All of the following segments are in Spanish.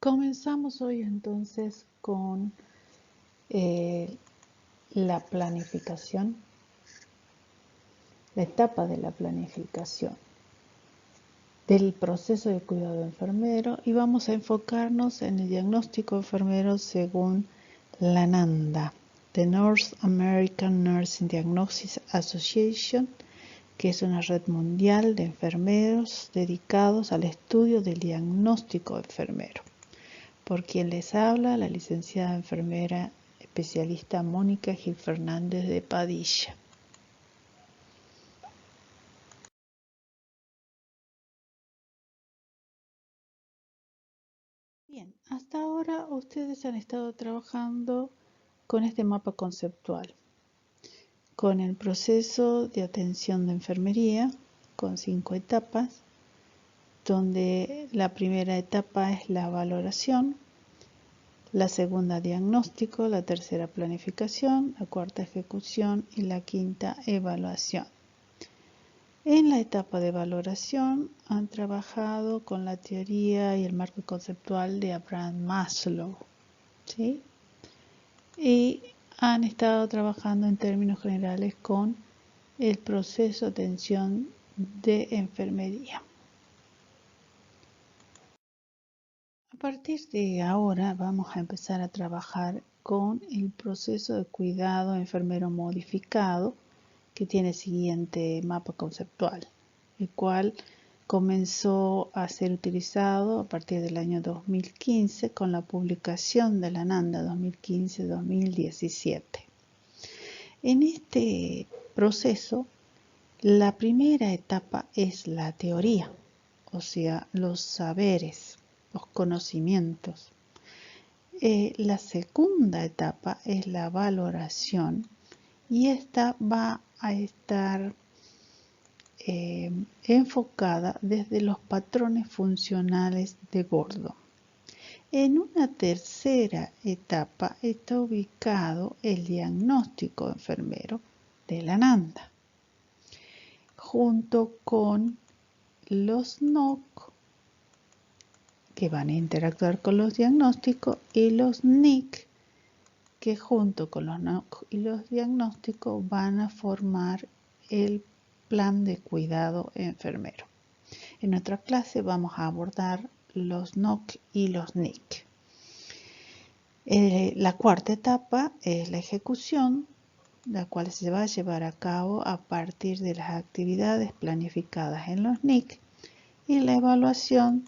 Comenzamos hoy entonces con la planificación, la etapa de la planificación del proceso de cuidado enfermero y vamos a enfocarnos en el diagnóstico enfermero según la NANDA, The North American Nursing Diagnosis Association, que es una red mundial de enfermeros dedicados al estudio del diagnóstico enfermero. Por quien les habla, la licenciada enfermera especialista Mónica Gil Fernández de Padilla. Bien, hasta ahora ustedes han estado trabajando con este mapa conceptual, con el proceso de atención de enfermería, con 5 etapas, donde la primera etapa es la valoración, la segunda diagnóstico, la tercera planificación, la cuarta ejecución y la quinta evaluación. En la etapa de valoración han trabajado con la teoría y el marco conceptual de Abraham Maslow, ¿sí? Y han estado trabajando en términos generales con el proceso de atención de enfermería. A partir de ahora vamos a empezar a trabajar con el proceso de cuidado enfermero modificado, que tiene el siguiente mapa conceptual, el cual comenzó a ser utilizado a partir del año 2015 con la publicación de la NANDA 2015-2017. En este proceso, la primera etapa es la teoría, o sea, los saberes, los conocimientos. La segunda etapa es la valoración y esta va a estar enfocada desde los patrones funcionales de Gordon. En una tercera etapa está ubicado el diagnóstico enfermero de la NANDA, junto con los NOC, que van a interactuar con los diagnósticos, y los NIC, que junto con los NOC y los diagnósticos van a formar el plan de cuidado enfermero. En nuestra clase vamos a abordar los NOC y los NIC. La cuarta etapa es la ejecución, la cual se va a llevar a cabo a partir de las actividades planificadas en los NIC, y la evaluación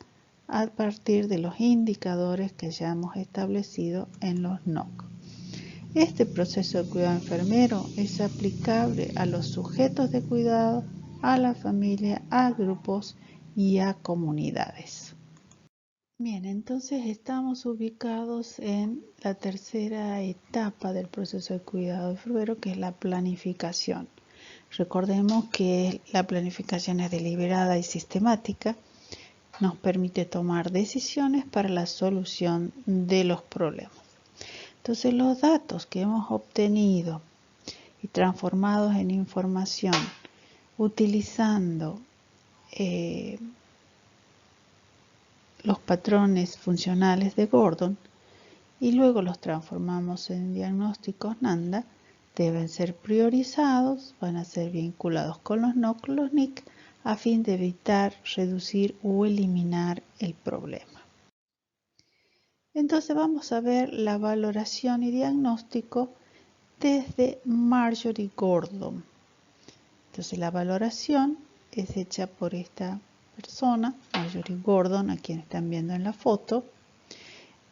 a partir de los indicadores que ya hemos establecido en los NOC. Este proceso de cuidado enfermero es aplicable a los sujetos de cuidado, a la familia, a grupos y a comunidades. Bien, entonces estamos ubicados en la tercera etapa del proceso de cuidado enfermero, que es la planificación. Recordemos que la planificación es deliberada y sistemática, nos permite tomar decisiones para la solución de los problemas. Entonces, los datos que hemos obtenido y transformados en información utilizando los patrones funcionales de Gordon y luego los transformamos en diagnósticos NANDA, deben ser priorizados, van a ser vinculados con los NOC, los NIC, a fin de evitar, reducir o eliminar el problema. Entonces vamos a ver la valoración y diagnóstico desde Marjorie Gordon. Entonces la valoración es hecha por esta persona, Marjorie Gordon, a quien están viendo en la foto.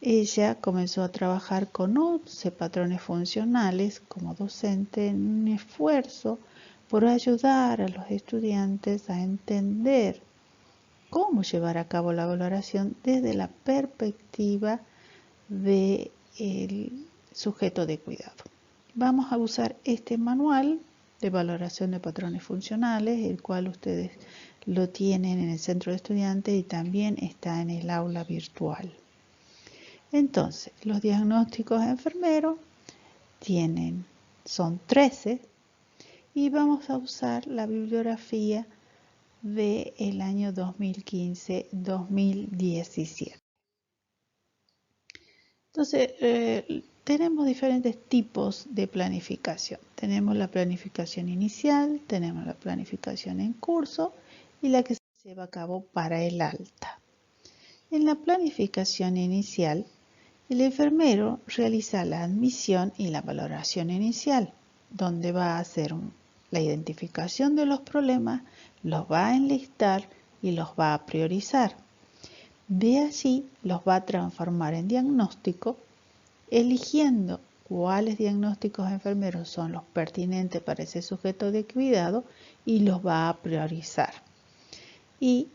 Ella comenzó a trabajar con 11 patrones funcionales como docente en un esfuerzo por ayudar a los estudiantes a entender cómo llevar a cabo la valoración desde la perspectiva del sujeto de cuidado. Vamos a usar este manual de valoración de patrones funcionales, el cual ustedes lo tienen en el centro de estudiantes y también está en el aula virtual. Entonces, los diagnósticos enfermeros son 13 y vamos a usar la bibliografía del año 2015-2017. Entonces, tenemos diferentes tipos de planificación. Tenemos la planificación inicial, tenemos la planificación en curso y la que se lleva a cabo para el alta. En la planificación inicial, el enfermero realiza la admisión y la valoración inicial, donde va a hacer la identificación de los problemas, los va a enlistar y los va a priorizar. De allí los va a transformar en diagnóstico, eligiendo cuáles diagnósticos enfermeros son los pertinentes para ese sujeto de cuidado y los va a priorizar. Y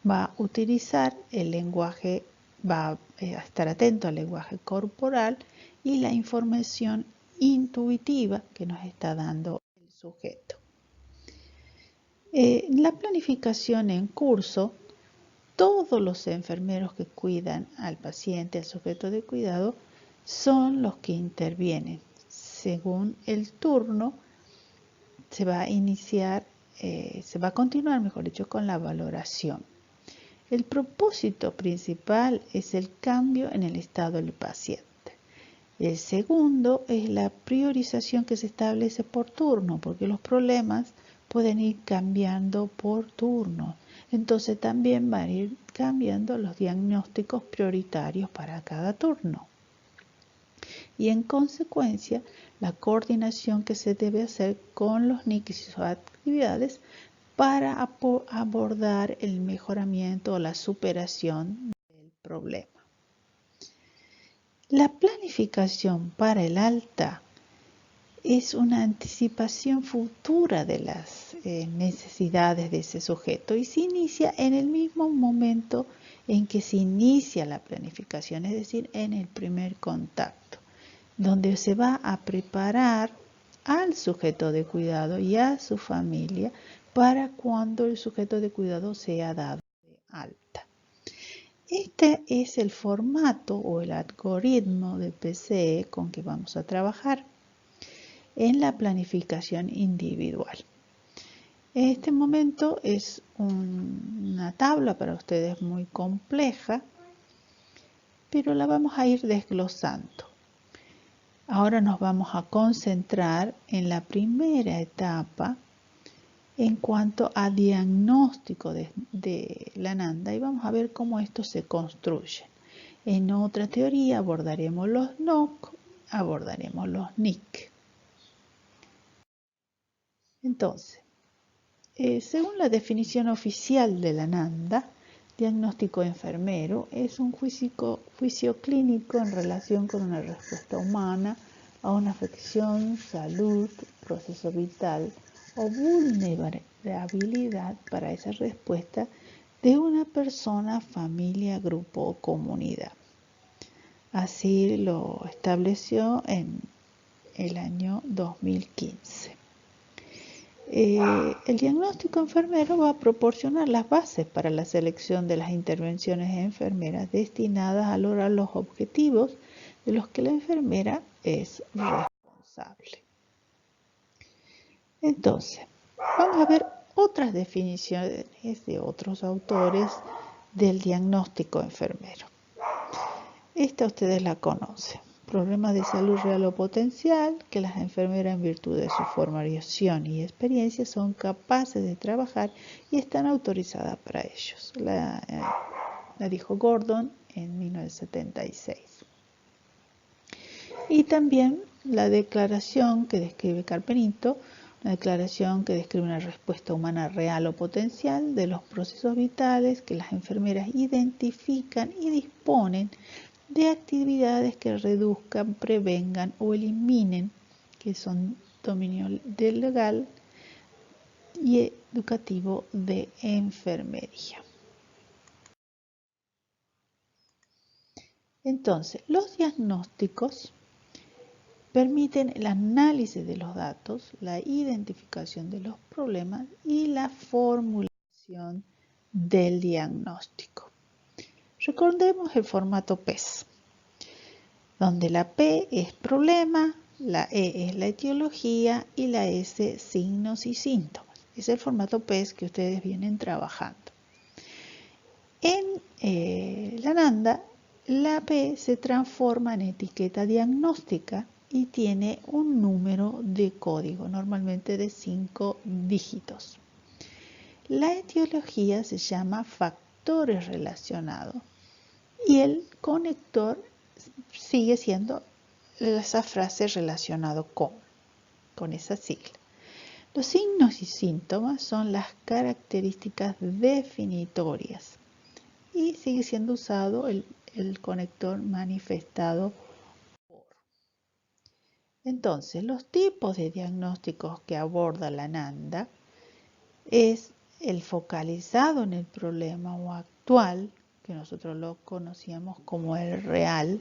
va a utilizar el lenguaje, va a estar atento al lenguaje corporal y la información intuitiva que nos está dando el sujeto. La planificación en curso, todos los enfermeros que cuidan al paciente, al sujeto de cuidado, son los que intervienen. Según el turno, se va a iniciar, se va a continuar, mejor dicho, con la valoración. El propósito principal es el cambio en el estado del paciente. El segundo es la priorización que se establece por turno, porque los problemas pueden ir cambiando por turno. Entonces también van a ir cambiando los diagnósticos prioritarios para cada turno. Y en consecuencia, la coordinación que se debe hacer con los NIC y sus actividades para abordar el mejoramiento o la superación del problema. La planificación para el alta es una anticipación futura de las necesidades de ese sujeto y se inicia en el mismo momento en que se inicia la planificación, es decir, en el primer contacto, donde se va a preparar al sujeto de cuidado y a su familia para cuando el sujeto de cuidado sea dado de alta. Este es el formato o el algoritmo de PCE con que vamos a trabajar en la planificación individual. En este momento es una tabla para ustedes muy compleja, pero la vamos a ir desglosando. Ahora nos vamos a concentrar en la primera etapa en cuanto a diagnóstico de la NANDA y vamos a ver cómo esto se construye. En otra teoría abordaremos los NOC, abordaremos los NIC. Entonces, según la definición oficial de la NANDA, diagnóstico enfermero es un juicio clínico en relación con una respuesta humana a una afección, salud, proceso vital o vulnerabilidad para esa respuesta de una persona, familia, grupo o comunidad. Así lo estableció en el año 2015. El diagnóstico enfermero va a proporcionar las bases para la selección de las intervenciones enfermeras destinadas a lograr los objetivos de los que la enfermera es responsable. Entonces, vamos a ver otras definiciones de otros autores del diagnóstico enfermero. Esta ustedes la conocen. Problemas de salud real o potencial que las enfermeras en virtud de su formación y experiencia son capaces de trabajar y están autorizadas para ellos. La dijo Gordon en 1976. Y también la declaración que describe Carpenito, una declaración que describe una respuesta humana real o potencial de los procesos vitales que las enfermeras identifican y disponen de actividades que reduzcan, prevengan o eliminen, que son dominio del legal y educativo de enfermería. Entonces, los diagnósticos permiten el análisis de los datos, la identificación de los problemas y la formulación del diagnóstico. Recordemos el formato PES, donde la P es problema, la E es la etiología y la S signos y síntomas. Es el formato PES que ustedes vienen trabajando. En la NANDA, la P se transforma en etiqueta diagnóstica y tiene un número de código, normalmente de 5 dígitos. La etiología se llama factores relacionados y el conector sigue siendo esa frase relacionado con esa sigla. Los signos y síntomas son las características definitorias y sigue siendo usado el conector manifestado por. Entonces, los tipos de diagnósticos que aborda la NANDA es el focalizado en el problema o actual, que nosotros lo conocíamos como el real,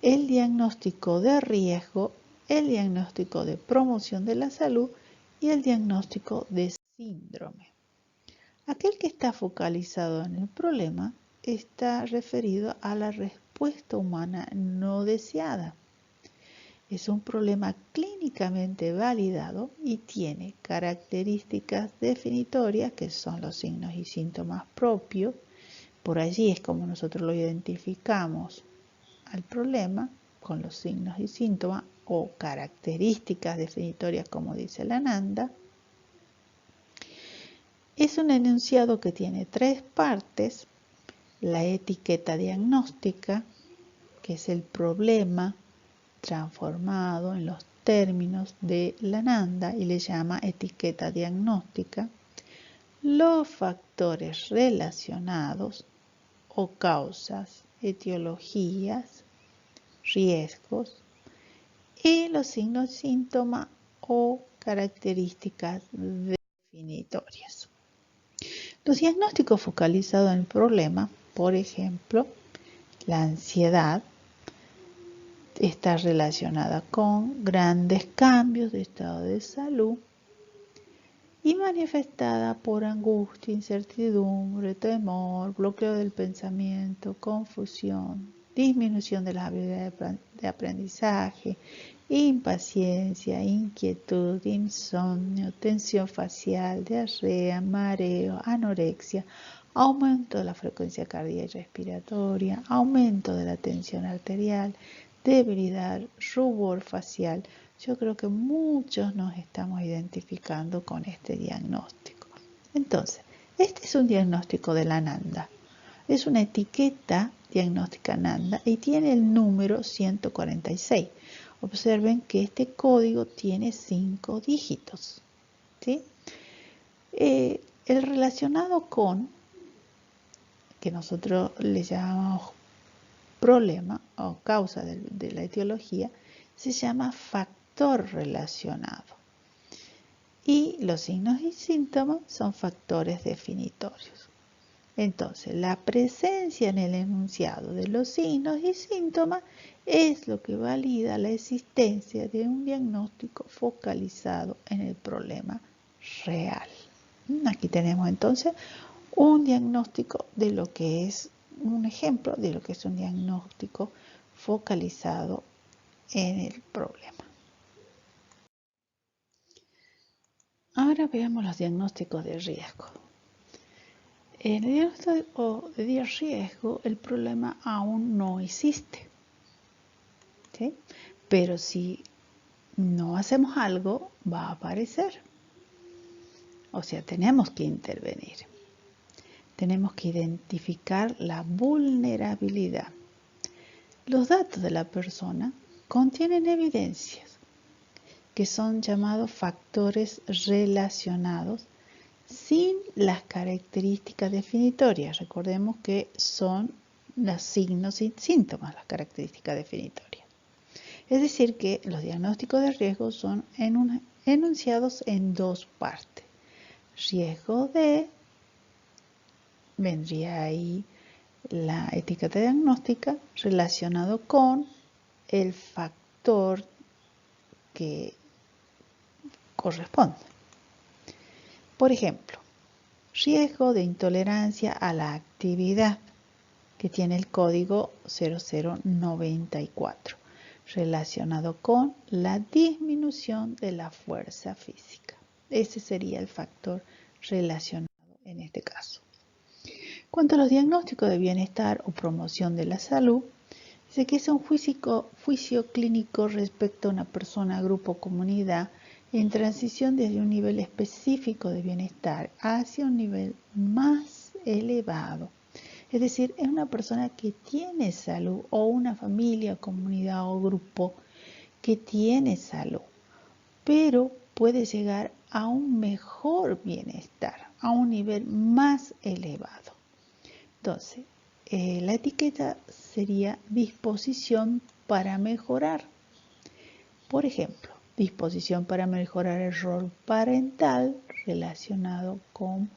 el diagnóstico de riesgo, el diagnóstico de promoción de la salud y el diagnóstico de síndrome. Aquel que está focalizado en el problema está referido a la respuesta humana no deseada. Es un problema clínicamente validado y tiene características definitorias que son los signos y síntomas propios. Por allí es como nosotros lo identificamos al problema con los signos y síntomas o características definitorias, como dice la NANDA. Es un enunciado que tiene 3 partes: la etiqueta diagnóstica, que es el problema transformado en los términos de la NANDA y le llama etiqueta diagnóstica, los factores relacionados o causas, etiologías, riesgos y los signos, síntomas o características definitorias. Los diagnósticos focalizados en el problema, por ejemplo, la ansiedad, está relacionada con grandes cambios de estado de salud y manifestada por angustia, incertidumbre, temor, bloqueo del pensamiento, confusión, disminución de las habilidades de aprendizaje, impaciencia, inquietud, insomnio, tensión facial, diarrea, mareo, anorexia, aumento de la frecuencia cardíaca y respiratoria, aumento de la tensión arterial, debilidad, rubor facial. Yo creo que muchos nos estamos identificando con este diagnóstico. Entonces, este es un diagnóstico de la NANDA. Es una etiqueta diagnóstica NANDA y tiene el número 146. Observen que este código tiene 5 dígitos. ¿Sí? El relacionado con, que nosotros le llamamos problema o causa de la etiología, se llama factor relacionado. Y los signos y síntomas son factores definitorios. Entonces, la presencia en el enunciado de los signos y síntomas es lo que valida la existencia de un diagnóstico focalizado en el problema real. Aquí tenemos entonces un diagnóstico de lo que es un ejemplo de lo que es un diagnóstico focalizado en el problema. Ahora veamos los diagnósticos de riesgo. En el diagnóstico de riesgo, el problema aún no existe, ¿sí? Pero si no hacemos algo, va a aparecer. O sea, tenemos que intervenir. Tenemos que identificar la vulnerabilidad. Los datos de la persona contienen evidencias que son llamados factores relacionados sin las características definitorias. Recordemos que son los signos y síntomas las características definitorias. Es decir, que los diagnósticos de riesgo son enunciados en 2 partes. Riesgo de, vendría ahí la etiqueta diagnóstica relacionado con el factor que corresponde. Por ejemplo, riesgo de intolerancia a la actividad, que tiene el código 0094, relacionado con la disminución de la fuerza física. Ese sería el factor relacionado en este caso. Cuanto a los diagnósticos de bienestar o promoción de la salud, dice que es un juicio clínico respecto a una persona, grupo o comunidad en transición desde un nivel específico de bienestar hacia un nivel más elevado. Es decir, es una persona que tiene salud o una familia, comunidad o grupo que tiene salud, pero puede llegar a un mejor bienestar, a un nivel más elevado. Entonces, la etiqueta sería disposición para mejorar. Por ejemplo, disposición para mejorar el rol parental relacionado con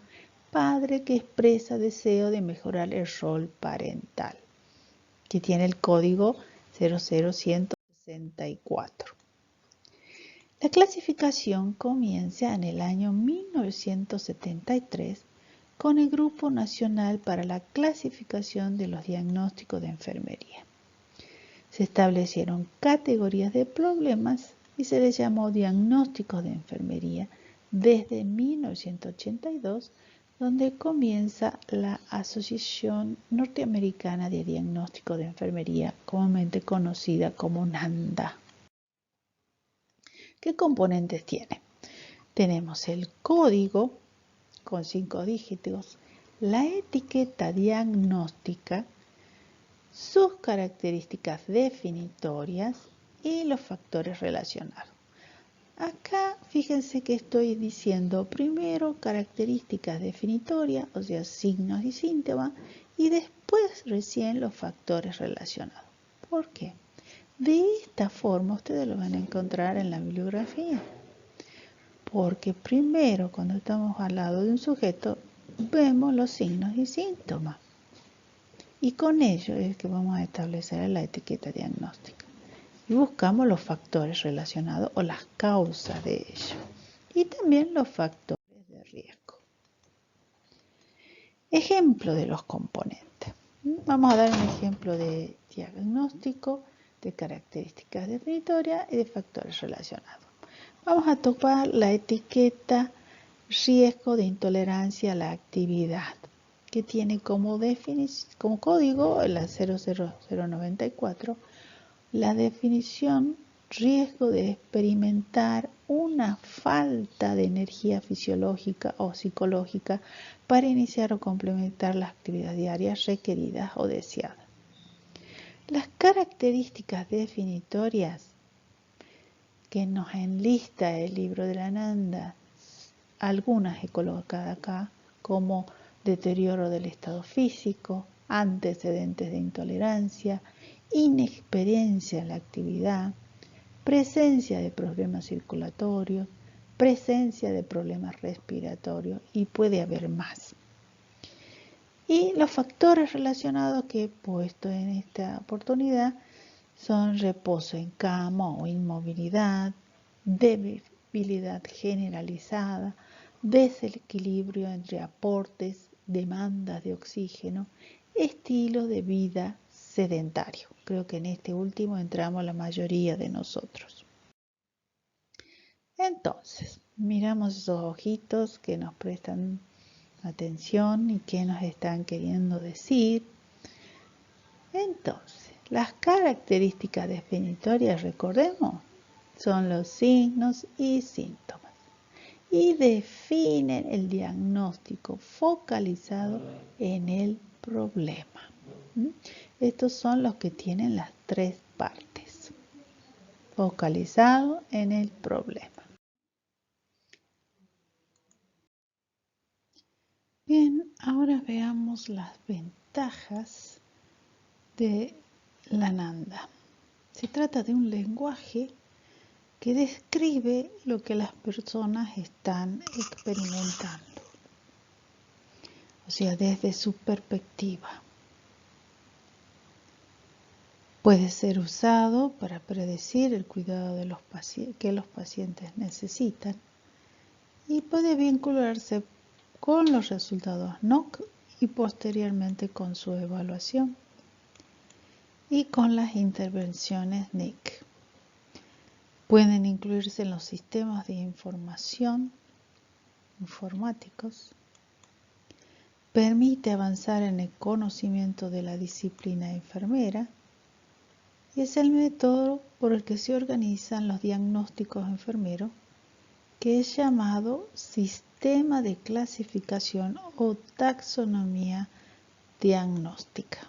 padre que expresa deseo de mejorar el rol parental, que tiene el código 00164. La clasificación comienza en el año 1973 con el Grupo Nacional para la Clasificación de los Diagnósticos de Enfermería. Se establecieron categorías de problemas y se les llamó diagnósticos de enfermería desde 1982, donde comienza la Asociación Norteamericana de Diagnóstico de Enfermería, comúnmente conocida como NANDA. ¿Qué componentes tiene? Tenemos el código con 5 dígitos, la etiqueta diagnóstica, sus características definitorias y los factores relacionados. Acá fíjense que estoy diciendo primero características definitorias, o sea, signos y síntomas, y después recién los factores relacionados. ¿Por qué? De esta forma ustedes lo van a encontrar en la bibliografía. Porque primero, cuando estamos al lado de un sujeto, vemos los signos y síntomas. Y con ello es que vamos a establecer la etiqueta diagnóstica. Y buscamos los factores relacionados o las causas de ello. Y también los factores de riesgo. Ejemplo de los componentes. Vamos a dar un ejemplo de diagnóstico, de características definitorias y de factores relacionados. Vamos a topar la etiqueta riesgo de intolerancia a la actividad, que tiene como código la 00094, la definición riesgo de experimentar una falta de energía fisiológica o psicológica para iniciar o complementar las actividades diarias requeridas o deseadas. Las características definitorias que nos enlista el libro de la Nanda, algunas he colocado acá, como deterioro del estado físico, antecedentes de intolerancia, inexperiencia en la actividad, presencia de problemas circulatorios, presencia de problemas respiratorios y puede haber más. Y los factores relacionados que he puesto en esta oportunidad son reposo en cama o inmovilidad, debilidad generalizada, desequilibrio entre aportes, demandas de oxígeno, estilo de vida sedentario. Creo que en este último entramos la mayoría de nosotros. Entonces, miramos esos ojitos que nos prestan atención y que nos están queriendo decir. Entonces, las características definitorias, recordemos, son los signos y síntomas y definen el diagnóstico focalizado en el problema. Estos son los que tienen las 3 partes. Focalizado en el problema. Bien, ahora veamos las ventajas de la Nanda. Se trata de un lenguaje que describe lo que las personas están experimentando, o sea, desde su perspectiva. Puede ser usado para predecir el cuidado de que los pacientes necesitan y puede vincularse con los resultados NOC y posteriormente con su evaluación y con las intervenciones NIC. Pueden incluirse en los sistemas de información informáticos. permite avanzar en el conocimiento de la disciplina enfermera y es el método por el que se organizan los diagnósticos enfermeros, que es llamado sistema de clasificación o taxonomía diagnóstica.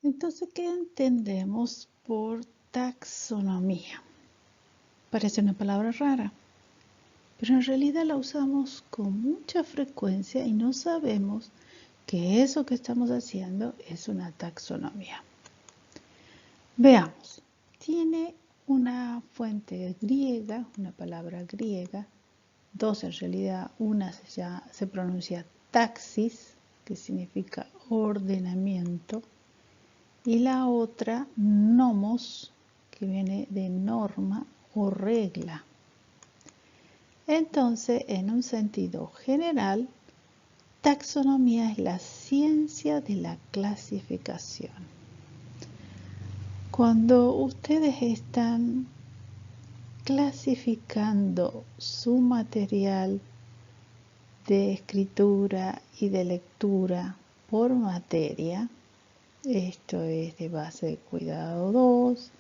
Entonces, ¿qué entendemos por taxonomía? Parece una palabra rara, pero en realidad la usamos con mucha frecuencia y no sabemos que eso que estamos haciendo es una taxonomía. Veamos, tiene una fuente griega, una palabra griega, dos en realidad, una se pronuncia taxis, que significa ordenamiento, y la otra nomos, que viene de norma o regla. Entonces, en un sentido general, taxonomía es la ciencia de la clasificación. Cuando ustedes están clasificando su material de escritura y de lectura por materia, esto es de base de cuidado 2,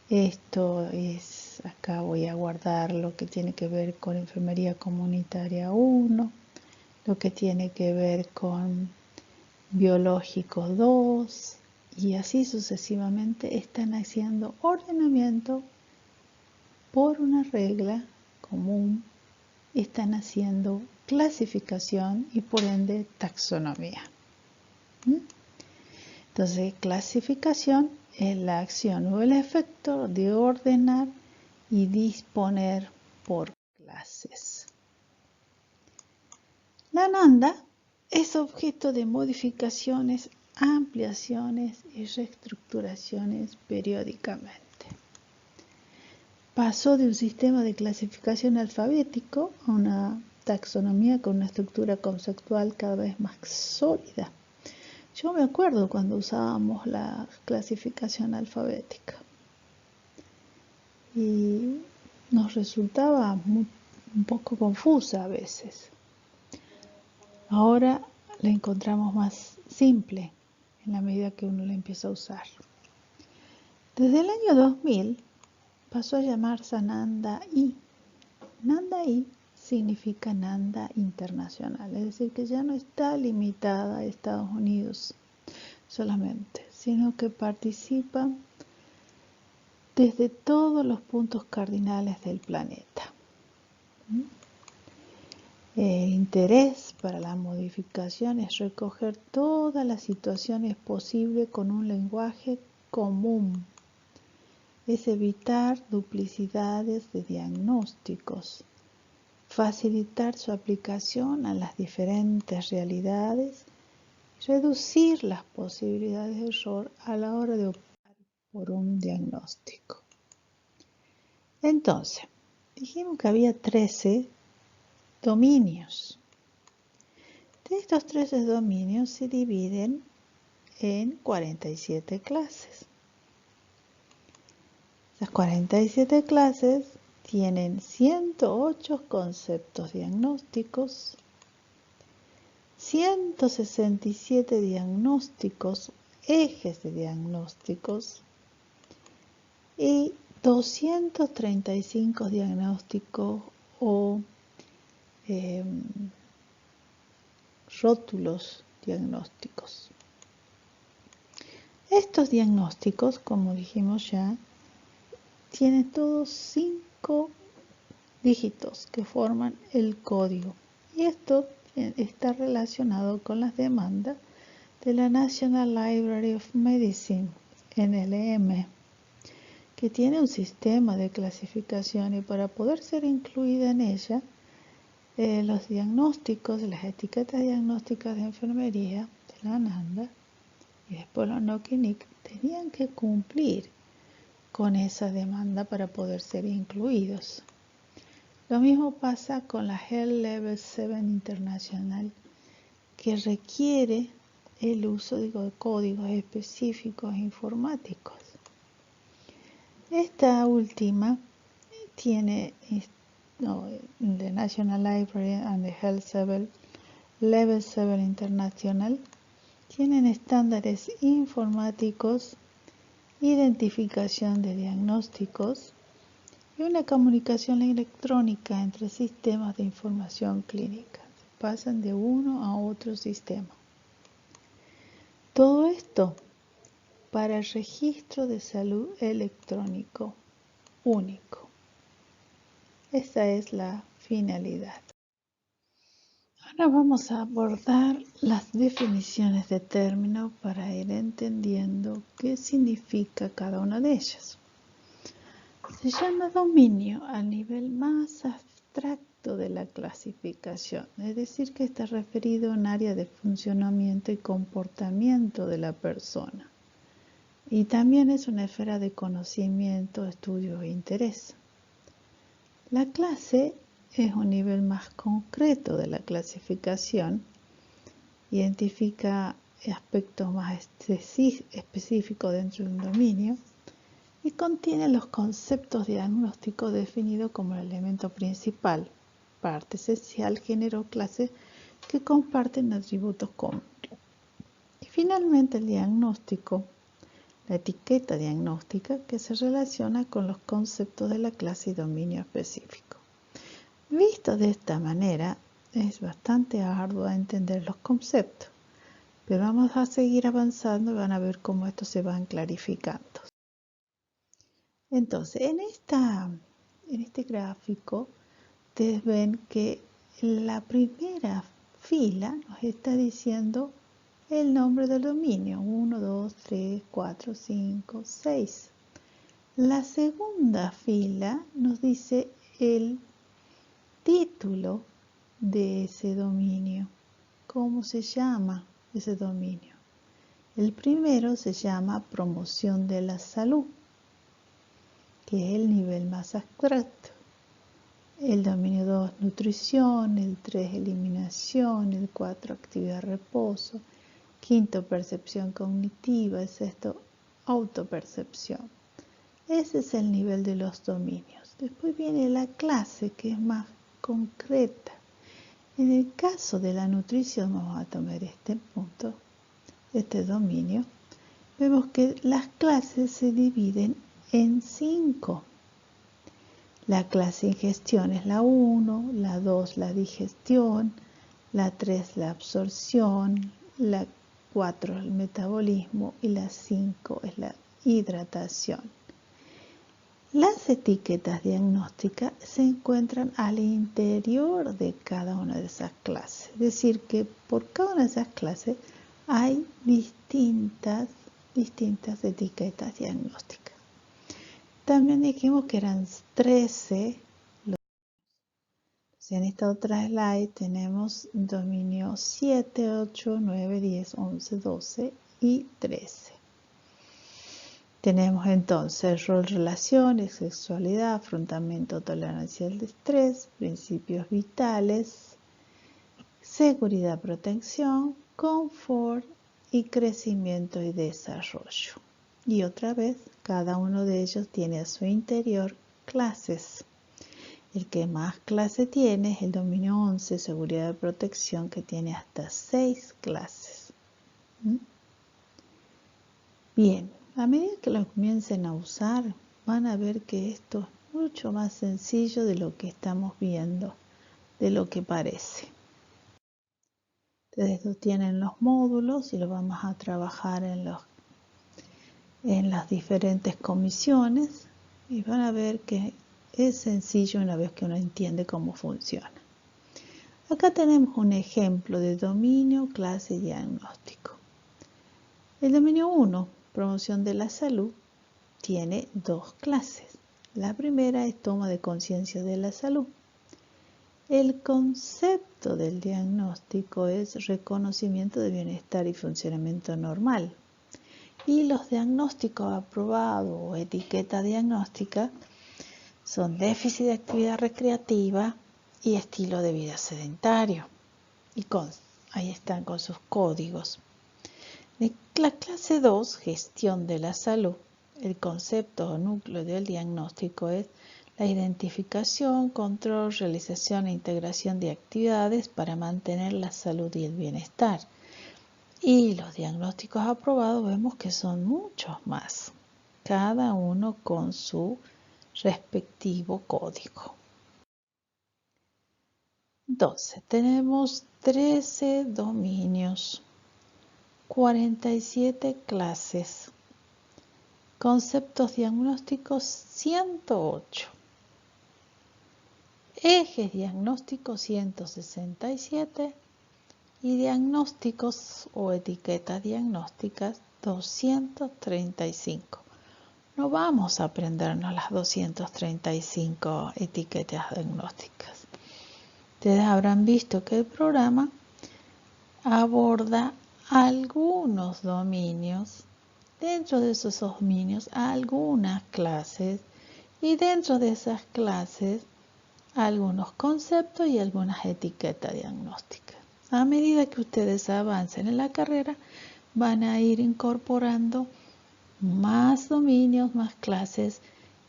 esto es, acá voy a guardar lo que tiene que ver con enfermería comunitaria 1, lo que tiene que ver con biológico 2, y así sucesivamente están haciendo ordenamiento por una regla común, están haciendo clasificación y por ende taxonomía. Entonces, clasificación es la acción o el efecto de ordenar y disponer por clases. La Nanda es objeto de modificaciones, ampliaciones y reestructuraciones periódicamente. Pasó de un sistema de clasificación alfabético a una taxonomía con una estructura conceptual cada vez más sólida. Yo me acuerdo cuando usábamos la clasificación alfabética y nos resultaba un poco confusa a veces. Ahora la encontramos más simple en la medida que uno la empieza a usar. Desde el año 2000 pasó a llamarse Nanda I. Nanda I significa Nanda Internacional, es decir, que ya no está limitada a Estados Unidos solamente, sino que participa desde todos los puntos cardinales del planeta. El interés para la modificación es recoger todas las situaciones posibles con un lenguaje común. Es evitar duplicidades de diagnósticos, facilitar su aplicación a las diferentes realidades, reducir las posibilidades de error a la hora de optar por un diagnóstico. Entonces, dijimos que había 13 dominios. De estos 13 dominios se dividen en 47 clases. Las 47 clases tienen 108 conceptos diagnósticos, 167 diagnósticos, ejes de diagnósticos y 235 diagnósticos o rótulos diagnósticos. Estos diagnósticos, como dijimos ya, tienen todos 5 dígitos que forman el código. Y esto está relacionado con las demandas de la National Library of Medicine, NLM, que tiene un sistema de clasificación y para poder ser incluida en ella, los diagnósticos, las etiquetas diagnósticas de enfermería de la NANDA y después los NOC/NIC tenían que cumplir con esa demanda para poder ser incluidos. Lo mismo pasa con la Health Level 7 Internacional, que requiere el uso de códigos específicos informáticos. Esta última tiene, the National Library and the Health Level Level 7 International tienen estándares informáticos, identificación de diagnósticos y una comunicación electrónica entre sistemas de información clínica. Pasan de uno a otro sistema. Todo esto para el registro de salud electrónico único. Esa es la finalidad. Ahora vamos a abordar las definiciones de términos para ir entendiendo qué significa cada una de ellas. Se llama dominio al nivel más abstracto de la clasificación, es decir, que está referido a un área de funcionamiento y comportamiento de la persona. Y también es una esfera de conocimiento, estudio e interés. La clase es un nivel más concreto de la clasificación, identifica aspectos más específicos dentro de un dominio y contiene los conceptos diagnósticos definidos como el elemento principal, parte esencial, género o clase que comparten atributos comunes. Y finalmente el diagnóstico, la etiqueta diagnóstica que se relaciona con los conceptos de la clase y dominio específico. Visto de esta manera, es bastante arduo entender los conceptos, pero vamos a seguir avanzando y van a ver cómo estos se van clarificando. Entonces, en este gráfico, ustedes ven que la primera fila nos está diciendo el nombre del dominio, 1, 2, 3, 4, 5, 6. La segunda fila nos dice el título de ese dominio, cómo se llama ese dominio. El primero se llama promoción de la salud, que es el nivel más abstracto. El dominio 2, nutrición, el 3, eliminación, el 4, actividad, reposo, quinto, percepción cognitiva, el sexto, autopercepción. Ese es el nivel de los dominios. Después viene la clase, que es más concreta. En el caso de la nutrición, vamos a tomar este punto, este dominio, vemos que las clases se dividen en 5. La clase ingestión es la 1, la 2 la digestión, la 3 la absorción, la 4 el metabolismo y la 5 es la hidratación. Las etiquetas diagnósticas se encuentran al interior de cada una de esas clases. Es decir, que por cada una de esas clases hay distintas etiquetas diagnósticas. También dijimos que eran 13. En esta otra slide tenemos dominio 7, 8, 9, 10, 11, 12 y 13. Tenemos entonces rol, relaciones, sexualidad, afrontamiento, tolerancia al estrés, principios vitales, seguridad, protección, confort y crecimiento y desarrollo. Y otra vez, cada uno de ellos tiene a su interior clases. El que más clase tiene es el dominio 11, seguridad y protección, que tiene hasta 6 clases. Bien. A medida que lo comiencen a usar, van a ver que esto es mucho más sencillo de lo que estamos viendo, de lo que parece. Ustedes tienen los módulos y los vamos a trabajar en las diferentes comisiones y van a ver que es sencillo una vez que uno entiende cómo funciona. Acá tenemos un ejemplo de dominio, clase y diagnóstico. El dominio 1, promoción de la salud, tiene 2 clases. La primera es toma de conciencia de la salud. El concepto del diagnóstico es reconocimiento de bienestar y funcionamiento normal. Y los diagnósticos aprobados o etiqueta diagnóstica son déficit de actividad recreativa y estilo de vida sedentario. Y ahí están con sus códigos. La clase 2, gestión de la salud. El concepto o núcleo del diagnóstico es la identificación, control, realización e integración de actividades para mantener la salud y el bienestar. Y los diagnósticos aprobados vemos que son muchos más, cada uno con su respectivo código. Entonces, tenemos 13 dominios, 47 clases, conceptos diagnósticos 108, ejes diagnósticos 167 y diagnósticos o etiquetas diagnósticas 235. No vamos a aprendernos las 235 etiquetas diagnósticas. Ustedes habrán visto que el programa aborda algunos dominios, dentro de esos dominios algunas clases y dentro de esas clases algunos conceptos y algunas etiquetas diagnósticas. A medida que ustedes avancen en la carrera van a ir incorporando más dominios, más clases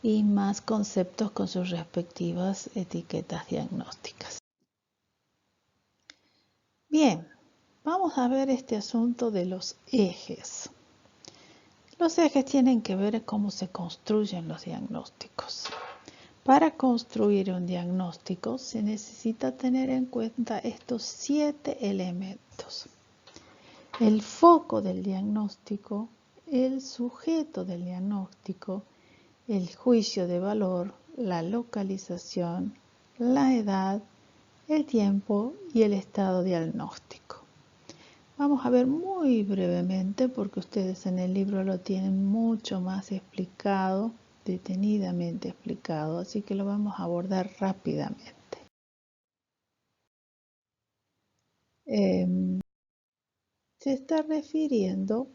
y más conceptos con sus respectivas etiquetas diagnósticas. Bien, vamos a ver este asunto de los ejes. Los ejes tienen que ver cómo se construyen los diagnósticos. Para construir un diagnóstico se necesita tener en cuenta estos 7 elementos. El foco del diagnóstico, el sujeto del diagnóstico, el juicio de valor, la localización, la edad, el tiempo y el estado diagnóstico. Vamos a ver muy brevemente, porque ustedes en el libro lo tienen mucho más explicado, detenidamente explicado, así que lo vamos a abordar rápidamente. Se está refiriendo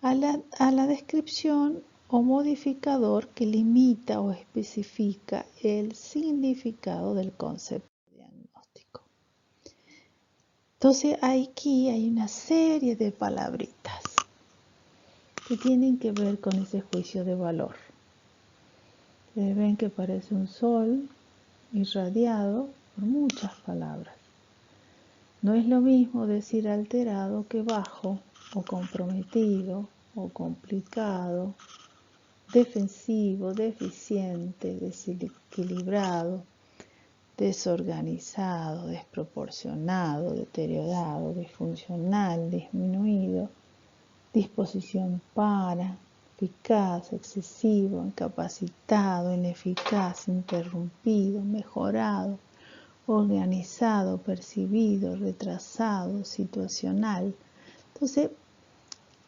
a la descripción o modificador que limita o especifica el significado del concepto diagnóstico. Entonces aquí hay una serie de palabritas que tienen que ver con ese juicio de valor. Ustedes ven que parece un sol irradiado por muchas palabras. No es lo mismo decir alterado que bajo, o comprometido, o complicado, defensivo, deficiente, desequilibrado, desorganizado, desproporcionado, deteriorado, disfuncional, disminuido, disposición para, eficaz, excesivo, incapacitado, ineficaz, interrumpido, mejorado, organizado, percibido, retrasado, situacional. Entonces,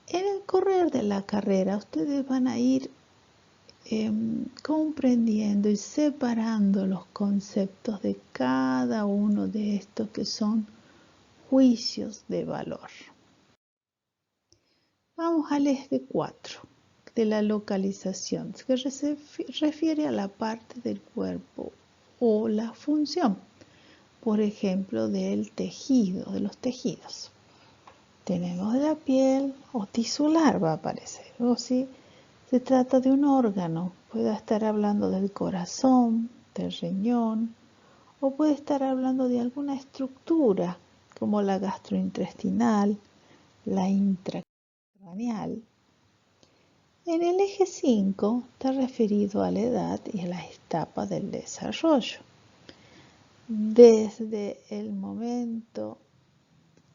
en el correr de la carrera, ustedes van a ir comprendiendo y separando los conceptos de cada uno de estos que son juicios de valor. Vamos al eje 4 de la localización, que se refiere a la parte del cuerpo o la función, por ejemplo, del tejido, de los tejidos. Tenemos la piel o tisular va a aparecer, o si se trata de un órgano, puede estar hablando del corazón, del riñón, o puede estar hablando de alguna estructura como la gastrointestinal, la intracraneal. En el eje 5 está referido a la edad y a las etapas del desarrollo. Desde el momento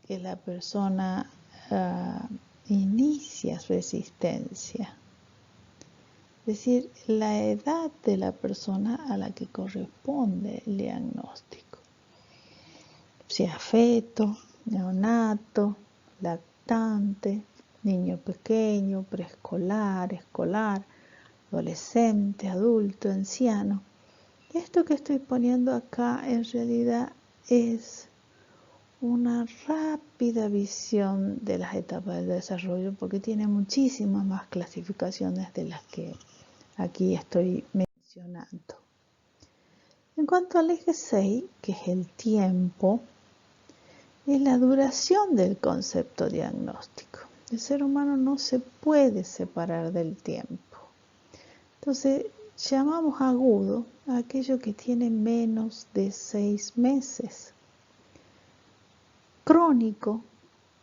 que la persona inicia su existencia, es decir, la edad de la persona a la que corresponde el diagnóstico, sea feto, neonato, lactante, niño pequeño, preescolar, escolar, adolescente, adulto, anciano. Esto que estoy poniendo acá en realidad es una rápida visión de las etapas del desarrollo, porque tiene muchísimas más clasificaciones de las que aquí estoy mencionando. En cuanto al eje 6, que es el tiempo, es la duración del concepto diagnóstico. El ser humano no se puede separar del tiempo. Entonces, Llamamos agudo a aquello que tiene menos de 6 meses. Crónico,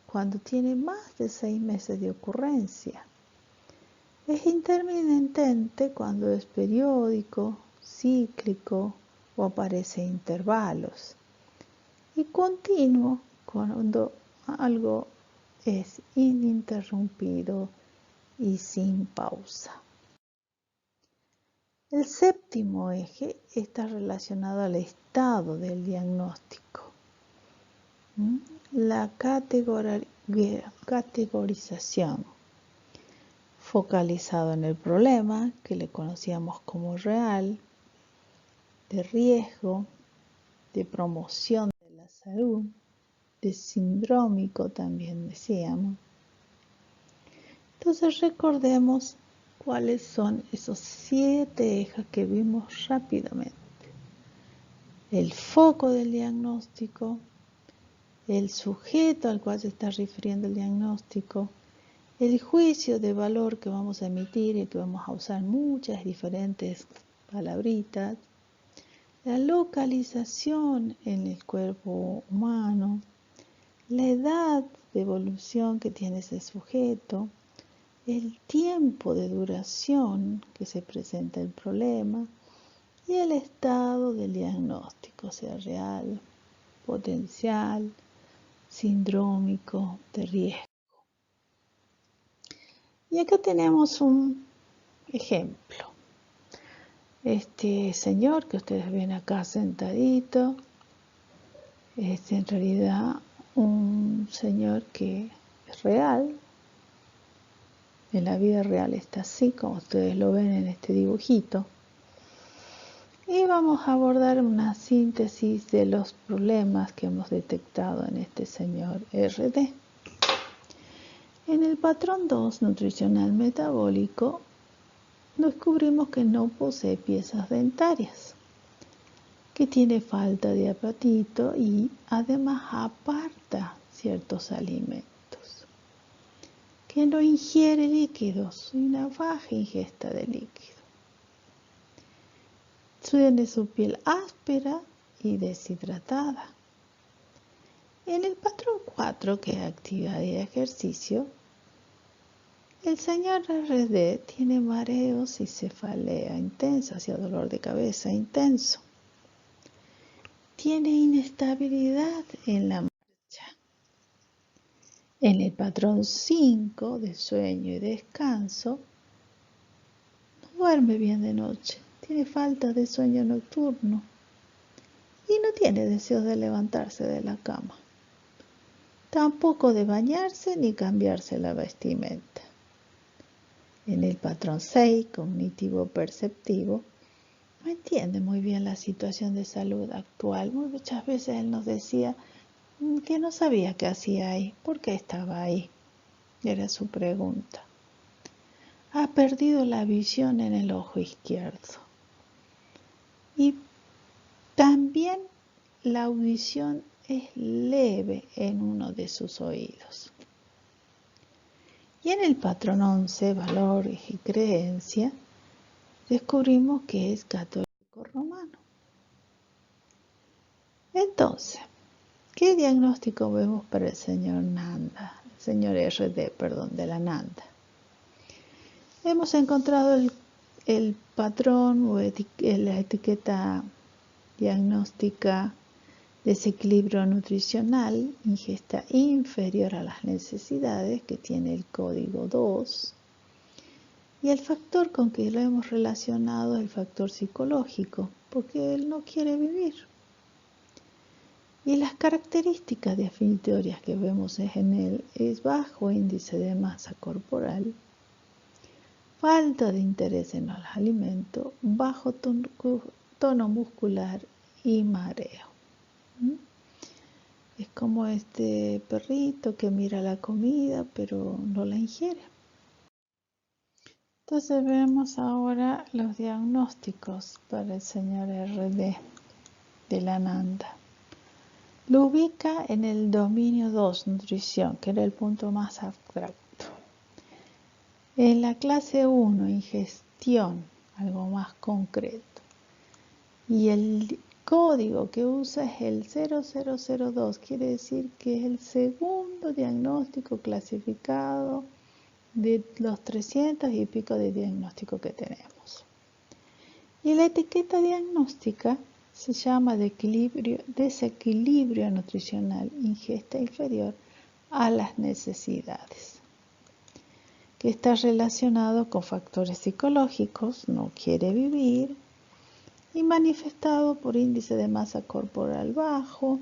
cuando tiene más de 6 meses de ocurrencia. Es intermitente cuando es periódico, cíclico o aparece en intervalos. Y continuo cuando algo es ininterrumpido y sin pausa. El séptimo eje está relacionado al estado del diagnóstico. La categorización, focalizado en el problema que le conocíamos como real, de riesgo, de promoción de la salud, de sindrómico también decíamos. Entonces recordemos cuáles son esos 7 ejes que vimos rápidamente. El foco del diagnóstico, el sujeto al cual se está refiriendo el diagnóstico, el juicio de valor que vamos a emitir y que vamos a usar muchas diferentes palabritas, la localización en el cuerpo humano, la edad de evolución que tiene ese sujeto, el tiempo de duración que se presenta el problema y el estado del diagnóstico, sea real, potencial, sindrómico, de riesgo. Y acá tenemos un ejemplo. Este señor que ustedes ven acá sentadito es en realidad un señor que es real. En la vida real está así, como ustedes lo ven en este dibujito. Y vamos a abordar una síntesis de los problemas que hemos detectado en este señor RD. En el patrón 2, nutricional metabólico, descubrimos que no posee piezas dentarias, que tiene falta de apetito y además aparta ciertos alimentos, que no ingiere líquidos, una baja ingesta de líquidos. Tiene su piel áspera y deshidratada. En el patrón 4, que es actividad y ejercicio, el señor RD tiene mareos y cefalea intensa, hacia dolor de cabeza intenso. Tiene inestabilidad en la marcha. En el patrón 5 de sueño y descanso, no duerme bien de noche, tiene falta de sueño nocturno y no tiene deseos de levantarse de la cama. Tampoco de bañarse ni cambiarse la vestimenta. En el patrón 6, cognitivo-perceptivo, no entiende muy bien la situación de salud actual. Muchas veces él nos decía que no sabía qué hacía ahí, por qué estaba ahí. Era su pregunta. Ha perdido la visión en el ojo izquierdo. Y también la audición es leve en uno de sus oídos. Y en el patrón 11, valores y creencia, descubrimos que es católico romano. Entonces, ¿qué diagnóstico vemos para el señor Nanda? El señor RD, perdón, de la Nanda. Hemos encontrado el patrón o la etiqueta diagnóstica: desequilibrio nutricional, ingesta inferior a las necesidades, que tiene el código 2. Y el factor con que lo hemos relacionado es el factor psicológico, porque él no quiere vivir. Y las características definitorias que vemos en él es bajo índice de masa corporal, falta de interés en los alimentos, bajo tono muscular y mareo. Es como este perrito que mira la comida pero no la ingiere. Entonces vemos ahora los diagnósticos para el señor RD de la Nanda. Lo ubica en el dominio 2, nutrición, que era el punto más abstracto. En la clase 1, ingestión, algo más concreto. Y el código que usa es el 0002, quiere decir que es el segundo diagnóstico clasificado de los 300 y pico de diagnósticos que tenemos. Y la etiqueta diagnóstica se llama desequilibrio nutricional, ingesta inferior a las necesidades, que está relacionado con factores psicológicos, no quiere vivir, y manifestado por índice de masa corporal bajo,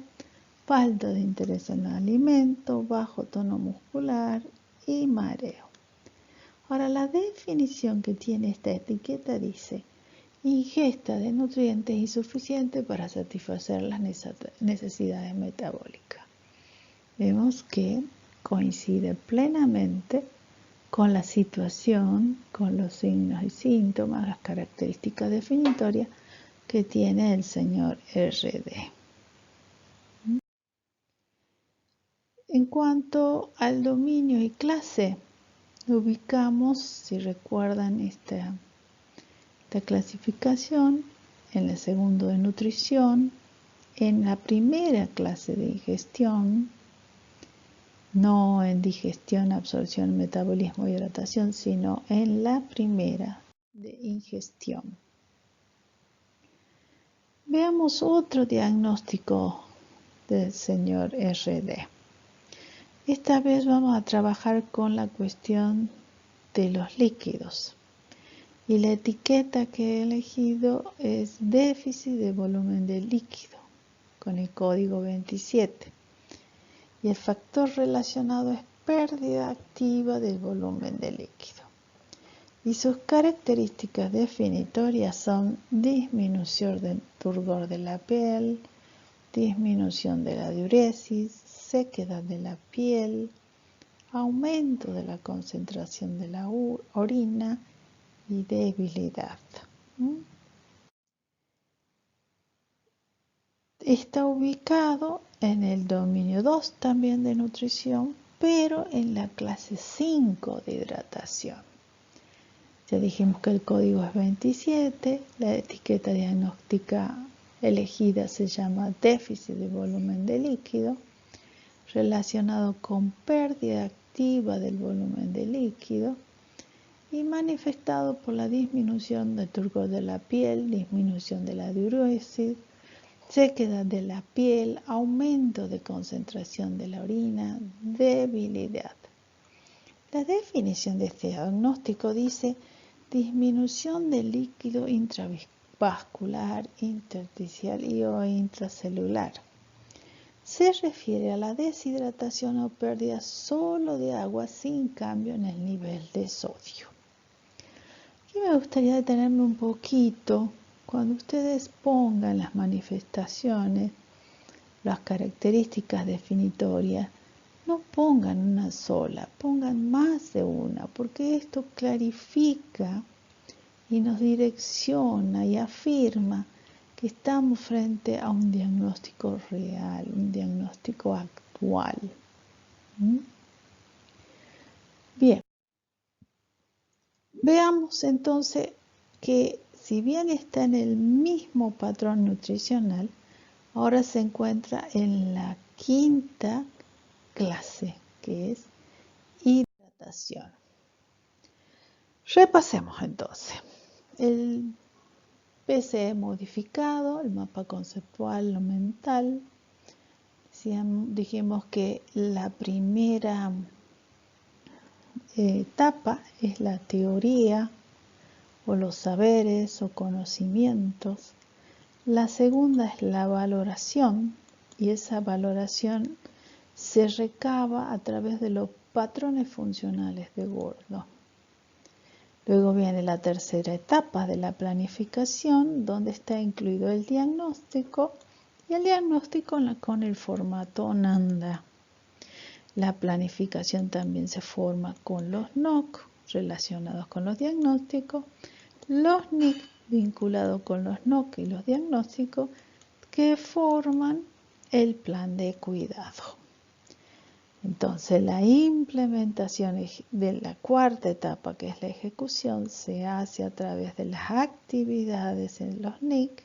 falta de interés en el alimento, bajo tono muscular y mareo. Ahora, la definición que tiene esta etiqueta dice: ingesta de nutrientes insuficiente para satisfacer las necesidades metabólicas. Vemos que coincide plenamente con la situación, con los signos y síntomas, las características definitorias que tiene el señor RD. En cuanto al dominio y clase, ubicamos, si recuerdan esta clasificación, en el segundo de nutrición, en la primera clase de ingestión, no en digestión, absorción, metabolismo y hidratación, sino en la primera de ingestión. Veamos otro diagnóstico del señor RD. Esta vez vamos a trabajar con la cuestión de los líquidos. Y la etiqueta que he elegido es déficit de volumen de líquido, con el código 27. Y el factor relacionado es pérdida activa del volumen de líquido. Y sus características definitorias son disminución del turgor de la piel, disminución de la diuresis, sequedad de la piel, aumento de la concentración de la orina y debilidad. Está ubicado en el dominio 2 también de nutrición, pero en la clase 5 de hidratación. Ya dijimos que el código es 27, la etiqueta diagnóstica elegida se llama déficit de volumen de líquido, relacionado con pérdida activa del volumen de líquido y manifestado por la disminución del turgor de la piel, disminución de la diuresis, sequedad de la piel, aumento de concentración de la orina, debilidad. La definición de este diagnóstico dice: disminución del líquido intravascular, intersticial y o intracelular. Se refiere a la deshidratación o pérdida solo de agua sin cambio en el nivel de sodio. Aquí me gustaría detenerme un poquito. Cuando ustedes pongan las manifestaciones, las características definitorias, no pongan una sola, pongan más de una, porque esto clarifica y nos direcciona y afirma que estamos frente a un diagnóstico real, un diagnóstico actual. Bien, veamos entonces que si bien está en el mismo patrón nutricional, ahora se encuentra en la quinta clase, que es hidratación. Repasemos entonces. El PCE modificado, el mapa conceptual, lo mental. Dijimos que la primera etapa es la teoría o los saberes o conocimientos. La segunda es la valoración, y esa valoración se recaba a través de los patrones funcionales de Gordon. Luego viene la tercera etapa de la planificación, donde está incluido el diagnóstico, y el diagnóstico con el formato NANDA. La planificación también se forma con los NOC relacionados con los diagnósticos, los NIC vinculados con los NOC y los diagnósticos, que forman el plan de cuidado. Entonces la implementación de la cuarta etapa, que es la ejecución, se hace a través de las actividades en los NIC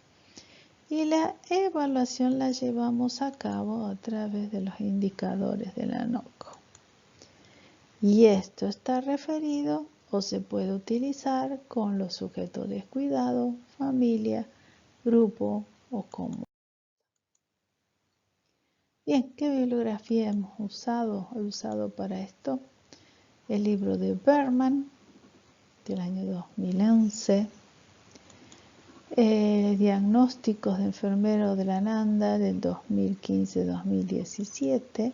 y la evaluación la llevamos a cabo a través de los indicadores de la NOCO. Y esto está referido o se puede utilizar con los sujetos descuidados, familia, grupo o común. Bien, ¿qué bibliografía hemos usado? He usado para esto el libro de Berman del año 2011, Diagnósticos de enfermero de la Nanda del 2015-2017,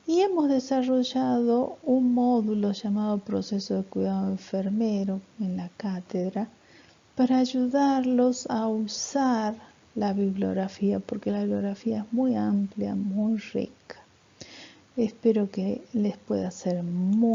y hemos desarrollado un módulo llamado Proceso de Cuidado Enfermero en la cátedra para ayudarlos a usar la bibliografía, porque la bibliografía es muy amplia, muy rica. Espero que les pueda ser muy